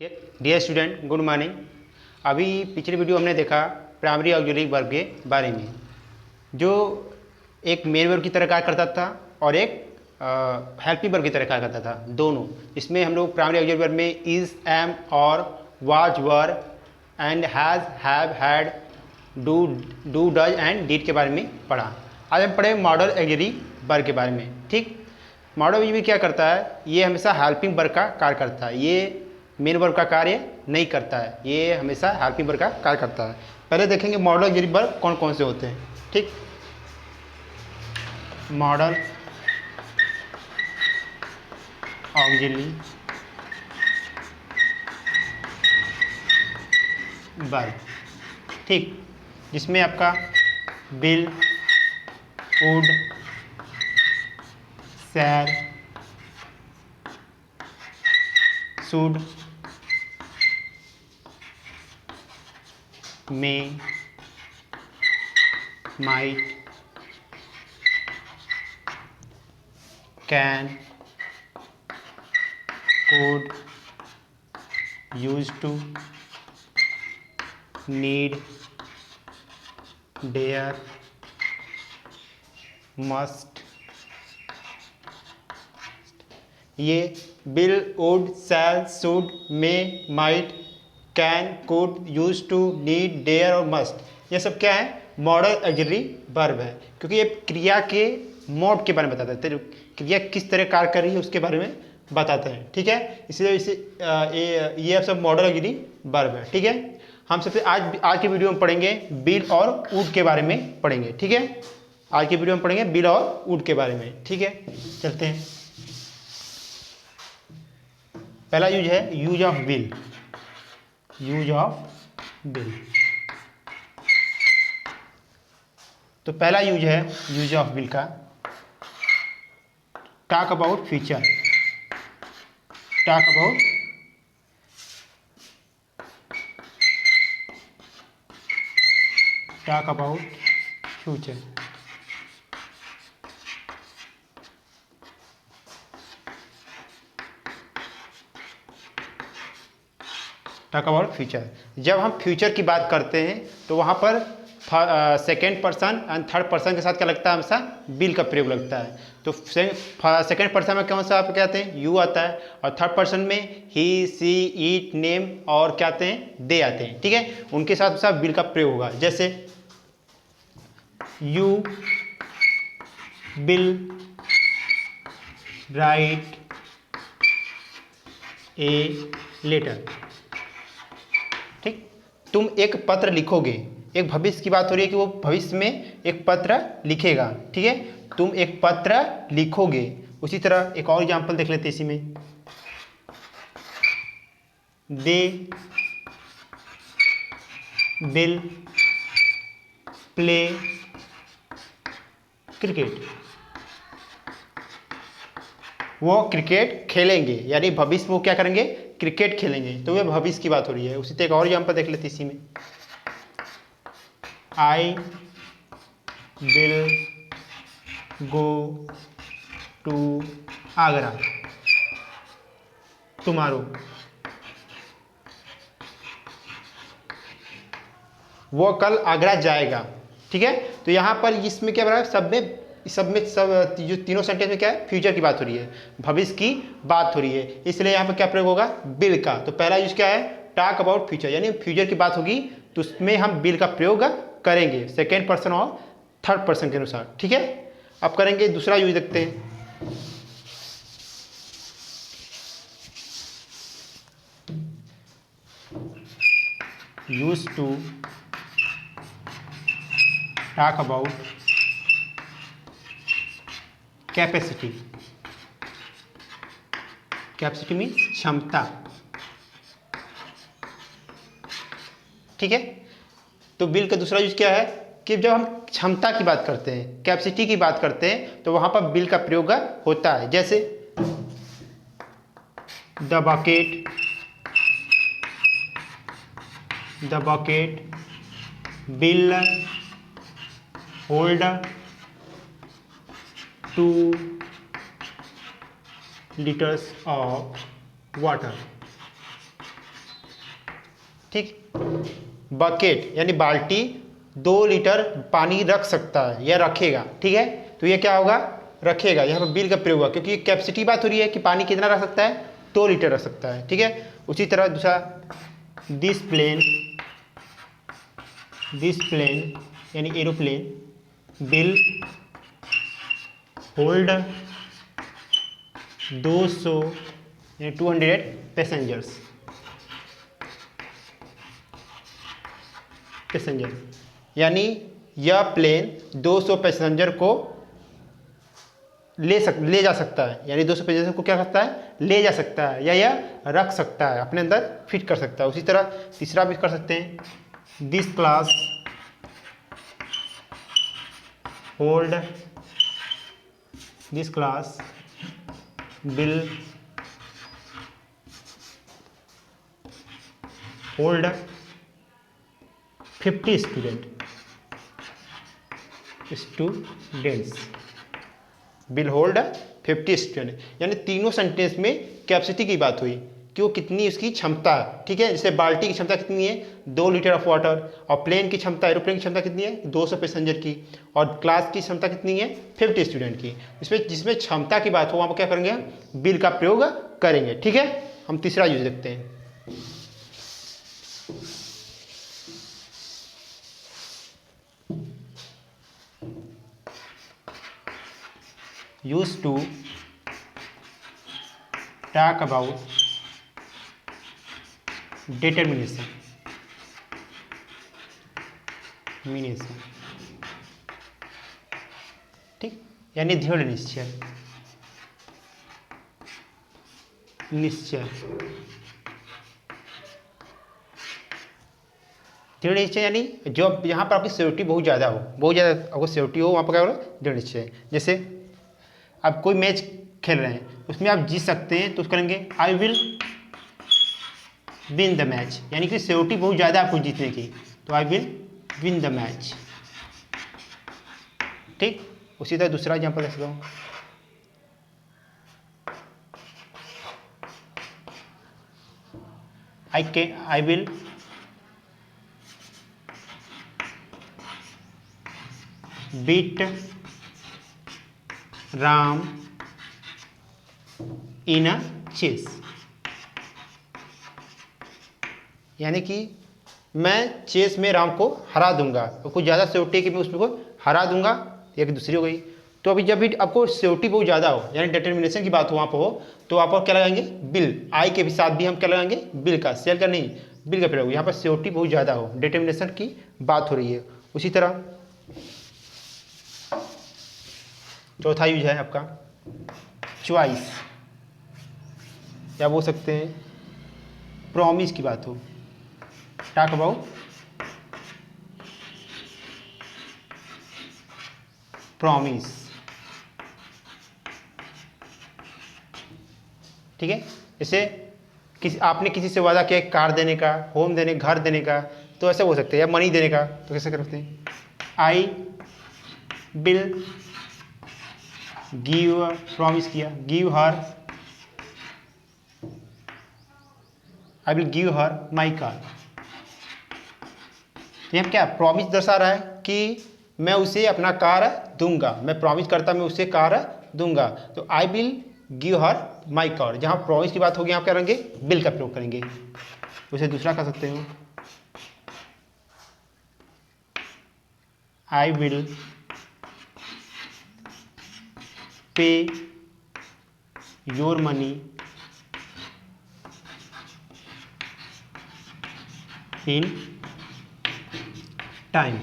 Dear student, good morning. अभी पिछले video हमने देखा प्राइमरी ऑक्सिलरी वर्ब के बारे में, जो एक मेन वर्ब की तरह कार्य करता था और एक हेल्पिंग वर्ब की तरह कार्य करता था, दोनों। इसमें हम लोग प्राइमरी ऑक्सिलरी वर्ब में इज, एम और was, were and has, have, had, do, does and did के बारे में पढ़ा। आज हम पढ़े मॉडल ऑक्सिलरी वर्ब के बारे में। ठीक, मॉडल ऑक्सिलरी क्या करता है? ये हमेशा हेल्पिंग वर्ब का कार्य करता है, ये मेन वर्ब का कार्य नहीं करता है, ये हमेशा हेल्पिंग वर्ब का कार्य करता है। पहले देखेंगे मॉडल ऑक्सिलरी वर्ब कौन कौन से होते हैं। ठीक, मॉडल ऑक्सिलरी वर्ब, ठीक, जिसमें आपका will, would, shall, should, may, might, can, could, used to, need, dare, must। ये will, would, shall, should, may, might, can, could, use to, need, dare और मस्ट, ये सब क्या है? मॉडल ऑक्सिलरी वर्ब है, क्योंकि ये क्रिया के मोड के बारे में बताता है, क्रिया किस तरह कार्य कर रही है उसके बारे में बताते हैं। ठीक है, इसलिए इसे ये सब मॉडल ऑक्सिलरी वर्ब है। ठीक है, हम सबसे आज की वीडियो में पढ़ेंगे विल और वुड के बारे में पढ़ेंगे। ठीक है, आज की वीडियो में पढ़ेंगे विल और वुड के बारे में। ठीक है, चलते हैं। पहला यूज है use of will. Use of will, तो पहला यूज है यूज ऑफ विल का, talk about future. Talk about future. Talk about future, जब हम फ्यूचर की बात करते हैं तो वहाँ पर second person and third person के साथ क्या लगता है? हमेशा विल का प्रयोग लगता है। तो सेकेंड पर्सन में कौन सा आप कहते हैं? यू आता है, और थर्ड पर्सन में ही, सी, इट, नेम और क्या आते हैं? दे आते हैं। ठीक है, उनके साथ हमेशा विल का प्रयोग होगा। जैसे you will write a letter. ठीक, तुम एक पत्र लिखोगे, एक भविष्य की बात हो रही है कि वो भविष्य में एक पत्र लिखेगा। ठीक है, तुम एक पत्र लिखोगे। उसी तरह एक और एग्जांपल देख लेते हैं इसी में, दे विल प्ले क्रिकेट। वो क्रिकेट खेलेंगे, यानी भविष्य में वो क्या करेंगे? क्रिकेट खेलेंगे। तो वे भविष्य की बात हो रही है। उसी तरह एक और एग्जांपल देख लेते इसी में, I will go to Agra tomorrow. वो कल आगरा जाएगा। ठीक है, तो यहाँ पर इसमें क्या बना है? सब जो तीनों सेंटेंस में क्या है? फ्यूचर की बात हो रही है, भविष्य की बात हो रही है, इसलिए यहाँ पर क्या प्रयोग होगा? विल का। तो पहला यूज क्या है? टॉक अबाउट फ्यूचर, यानी फ्यूचर की बात होगी तो उसमें हम विल का प्रयोग करेंगे, सेकेंड पर्सन और थर्ड पर्सन के अनुसार। ठीक है, अब करेंगे दूसरा यूज, देखते हैं। Use to talk about capacity. Capacity means क्षमता। ठीक है, तो विल का दूसरा यूज क्या है कि जब हम क्षमता की बात करते हैं, कैपेसिटी की बात करते हैं, तो वहां पर विल का प्रयोग होता है। जैसे the bucket will hold 2 liters of water। ठीक। बकेट यानी बाल्टी 2 लीटर पानी रख सकता है या रखेगा, ठीक है। तो ये क्या होगा, रखेगा। यहाँ पर बिल का प्रयोग हुआ क्योंकि कैपेसिटी बात हो रही है कि पानी कितना रख सकता है, 2 लीटर रख सकता है, ठीक है। उसी तरह दूसरा दिस प्लेन यानी एरोप्लेन बिल होल्ड 200 यानी 200 पैसेंजर, यानी यह प्लेन 200 पैसेंजर को ले जा सकता है, यानी 200 पैसेंजर को क्या करता है, ले जा सकता है, या यह रख सकता है, अपने अंदर फिट कर सकता है। उसी तरह तीसरा भी कर सकते हैं, this class hold will hold 50 students, will hold 50 student, यानी तीनों सेंटेंस में कैपेसिटी की बात हुई कि वो कितनी उसकी क्षमता है, ठीक है। जैसे बाल्टी की क्षमता कितनी है, 2 लीटर ऑफ वाटर, और प्लेन की क्षमता, एरोप्लेन की क्षमता कितनी है, 200 पैसेंजर की, और क्लास की क्षमता कितनी है, 50 स्टूडेंट की। इसमें जिसमें क्षमता की बात हो वहाँ पर क्या करेंगे, बिल का प्रयोग करेंगे, ठीक है। हम तीसरा यूज देखते हैं, used to talk about determination, ठीक, यानी दृढ़ निश्चय, दृढ़ निश्चय यानी जो यहाँ पर आपकी सिक्योरिटी बहुत ज़्यादा हो, बहुत ज़्यादा आपको सिक्योरिटी हो, वहाँ पर क्या हो, दृढ़ निश्चय। जैसे आप कोई मैच खेल रहे हैं, उसमें आप जीत सकते हैं, तो उस करेंगे I will win the match, यानी कि सिक्योरिटी बहुत ज़्यादा आपको जीतने की, तो I will win the match, ठीक। उसी तरह दूसरा एग्जाम्पल दे सकता हूँ, I will beat Ram in a chess, यानी कि मैं चेस में राम को हरा दूंगा, तो कुछ ज़्यादा सिक्योरिटी कि मैं उसमें को हरा दूंगा, एक दूसरी हो गई। तो अभी जब भी आपको सिक्योरिटी बहुत ज़्यादा हो, यानी डिटर्मिनेशन की बात हो वहाँ पर हो, तो आप क्या लगाएंगे, बिल, आई के भी साथ भी हम क्या लगाएंगे, बिल का, सेल का नहीं, बिल का प्रयोग। यहाँ पर सिक्योरिटी बहुत ज़्यादा हो, डिटर्मिनेशन की बात हो रही है। उसी तरह चौथा यूज है आपका चॉइस, या बोल सकते हैं प्रॉमिस की बात हो, टॉक अबाउट प्रॉमिस, ठीक है। जैसे आपने किसी से वादा किया कार देने का, होम देने, घर देने का, तो ऐसे हो सकते हैं, या मनी देने का, तो कैसे करते हैं, आई विल गिव, प्रॉमिस किया, give her, I will give her my car. तो यहाँ क्या प्रॉमिस दर्शा रहा है कि मैं उसे अपना कार दूंगा, मैं प्रॉमिस करता मैं उसे कार दूंगा, तो I will give her my car. जहाँ प्रॉमिस की बात होगी यहाँ क्या करेंगे, बिल का प्रयोग करेंगे। उसे दूसरा कर सकते हो, I will pay your money in time,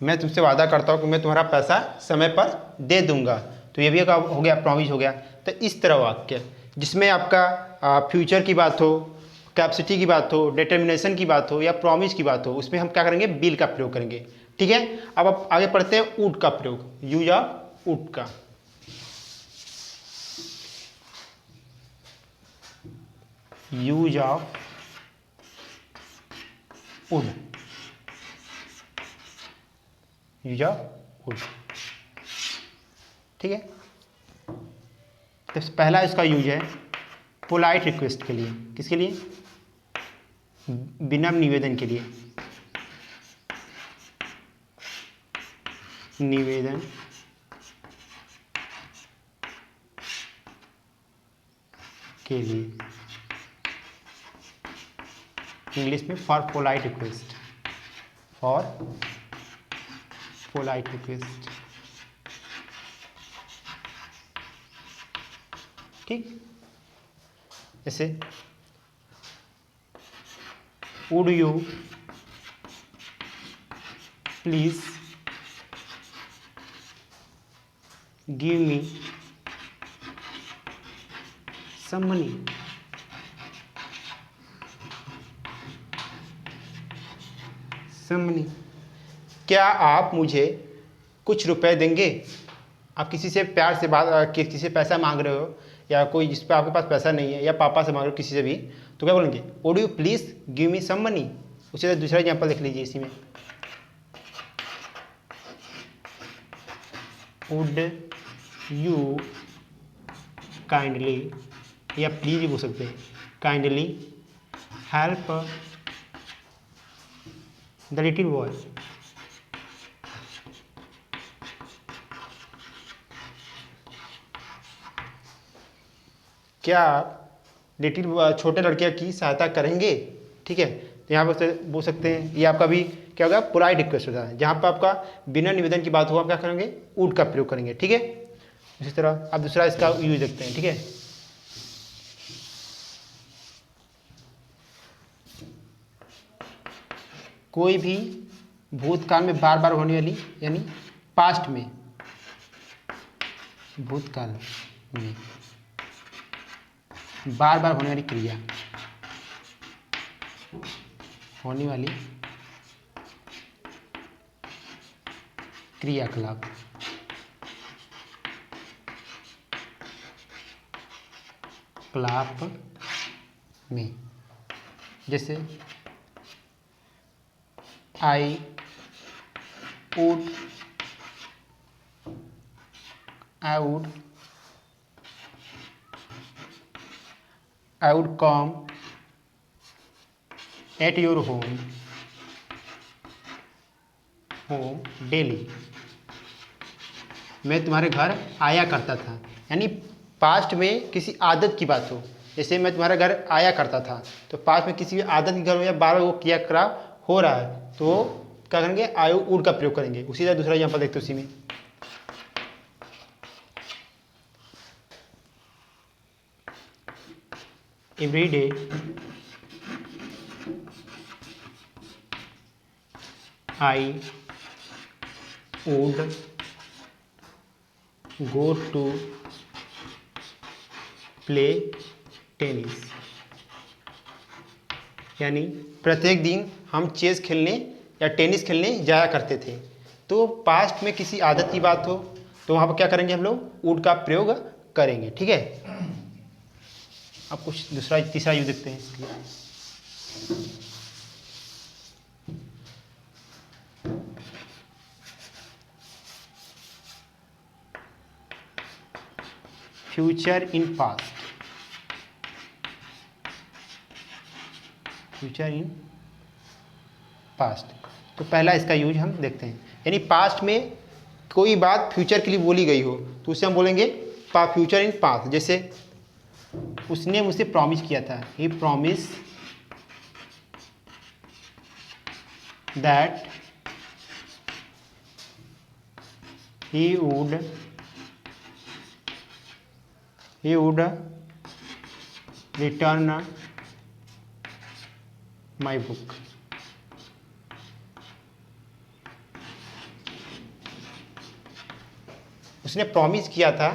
मैं तुमसे वादा करता हूँ कि मैं तुम्हारा पैसा समय पर दे दूंगा, तो ये भी हो गया, प्रॉमिस हो गया। तो इस तरह वाक्य जिसमें आपका फ्यूचर की बात हो, कैपेसिटी की बात हो, डिटर्मिनेशन की बात हो, या प्रॉमिस की बात हो, उसमें हम क्या करेंगे, बिल का प्रयोग करेंगे, ठीक है। अब आप आगे पढ़ते हैं वुड का प्रयोग, यूज ऑफ वुड का। Use of would, use of would, ठीक है। तो पहला इसका यूज है पोलाइट रिक्वेस्ट के लिए, किसके लिए, बिना निवेदन के लिए, निवेदन के लिए, इंग्लिश में for polite request, for polite request. ठीक, जैसे would you please give me some money, some money, क्या आप मुझे कुछ रुपए देंगे। आप किसी से प्यार से बात, किसी से पैसा मांग रहे हो, या कोई जिस पे आपके पास पैसा नहीं है, या पापा से मांग रहे हो किसी से भी, तो क्या बोलेंगे, would you please give me some money. उसी तरह दूसरा एग्जाम्पल देख लीजिए इसी में, वुड यू काइंडली, या प्लीज भी बोल सकते हैं, kindly help the little boy, क्या आप लिटिल छोटे लड़के की सहायता करेंगे। ठीक है, तो यहाँ पर बोल सकते हैं, ये आपका भी क्या होगा, पोलाइट रिक्वेस्ट होता है, जहाँ पर आपका बिना निवेदन की बात हो आप क्या करेंगे, वुड का प्रयोग करेंगे। ठीक है, इसी तरह आप दूसरा इसका यूज देखते हैं। ठीक है, कोई भी भूतकाल में बार बार होने वाली, यानी पास्ट में, भूतकाल में बार बार होने वाली क्रिया, होने वाली क्रियाकलाप, क्लाप में, जैसे I would come at your home daily, मैं तुम्हारे घर आया करता था। यानी पास्ट में किसी आदत की बात हो, जैसे मैं तुम्हारे घर आया करता था, तो पास्ट में किसी आदत के घर में या बार वो क्रियाकलाप हो रहा है, तो क्या करेंगे, आई वुड का प्रयोग करेंगे। उसी तरह दूसरा एग्जाम्पल देखते उसी में, every day I would go to play tennis, यानी प्रत्येक दिन हम चेस खेलने या टेनिस खेलने जाया करते थे। तो पास्ट में किसी आदत की बात हो तो वहाँ पर क्या करेंगे, हम लोग वुड का प्रयोग करेंगे। ठीक है, अब कुछ दूसरा तीसरा यूज देखते हैं। Future in past, future in past, तो पहला इसका यूज हम देखते हैं। यानी पास्ट में कोई बात फ्यूचर के लिए बोली गई हो तो उसे हम बोलेंगे फ्यूचर इन पास्ट। जैसे उसने मुझसे प्रॉमिस किया था, he promise that he would return my book. उसने प्रॉमिस किया था,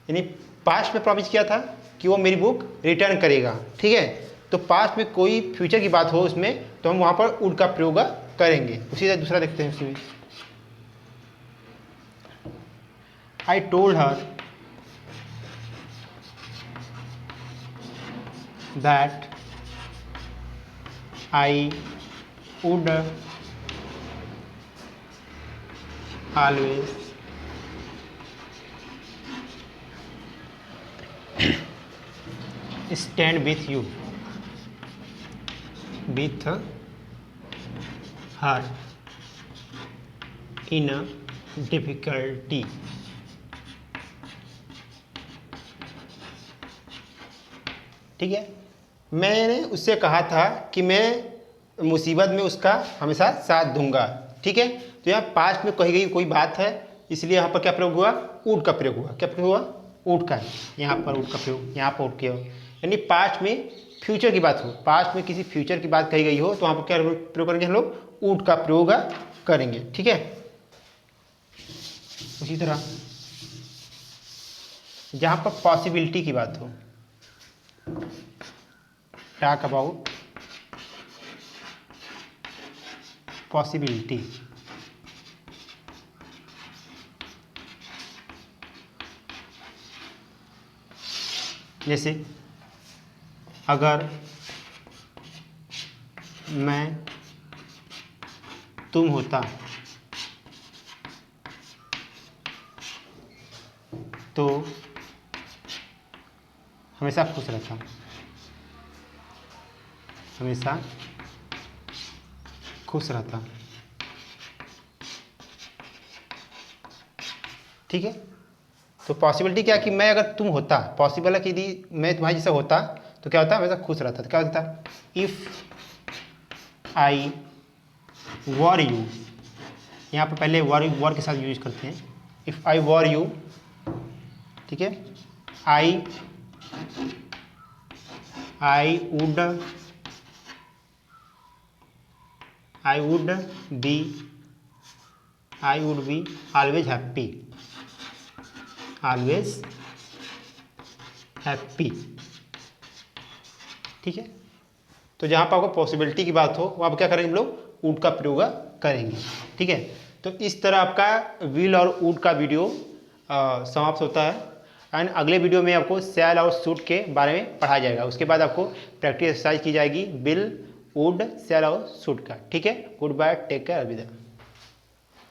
यानी पास्ट में प्रॉमिस किया था कि वो मेरी बुक रिटर्न करेगा। ठीक है, तो पास्ट में कोई फ्यूचर की बात हो उसमें तो हम वहाँ पर वुड का प्रयोग करेंगे। उसी तरह दूसरा देखते हैं उसी में, I told her that I would always stand with you। With her in difficulty. ठीक है, मैंने उससे कहा था कि मैं मुसीबत में उसका हमेशा साथ दूंगा। ठीक है, तो यहाँ पास्ट में कही गई कोई बात है, इसलिए यहाँ पर क्या प्रयोग हुआ, वुड का प्रयोग हुआ। क्या प्रयोग हुआ, वुड का। यहाँ पर वुड का प्रयोग, यहाँ पर वुड किया, यानी पास्ट में फ्यूचर की बात हो, पास्ट में किसी फ्यूचर की बात कही गई हो, तो वहाँ पर क्या प्रयोग करेंगे हम लोग, वुड का प्रयोग करेंगे। ठीक है, उसी तरह जहाँ पर पॉसिबिलिटी की बात हो, टॉक अबाउट पॉसिबिलिटी। जैसे अगर मैं तुम होता तो हमेशा खुश रहता, हमेशा खुश रहता। ठीक है, तो पॉसिबिलिटी क्या कि मैं अगर तुम होता, पॉसिबल है कि यदि मैं तुम्हारे जैसा होता तो क्या होता, हमेशा खुश रहता। तो क्या होता, इफ़ आई वर यू, यहाँ पर पहले वर के साथ यूज करते हैं, इफ़ आई वर यू। ठीक है, I would be always happy, always happy. ठीक है, तो जहाँ पर आपको पॉसिबिलिटी की बात हो वहाँ पर क्या करेंगे हम लोग, वुड का प्रयोग करेंगे। ठीक है, तो इस तरह आपका विल और वुड का वीडियो समाप्त होता है। एंड अगले वीडियो में आपको शैल और शुड के बारे में पढ़ाया जाएगा। उसके बाद आपको प्रैक्टिस एक्सरसाइज की जाएगी विल, वुड, शैल और शुड का। ठीक है, गुड बाय, टेक केयर, अलविदा।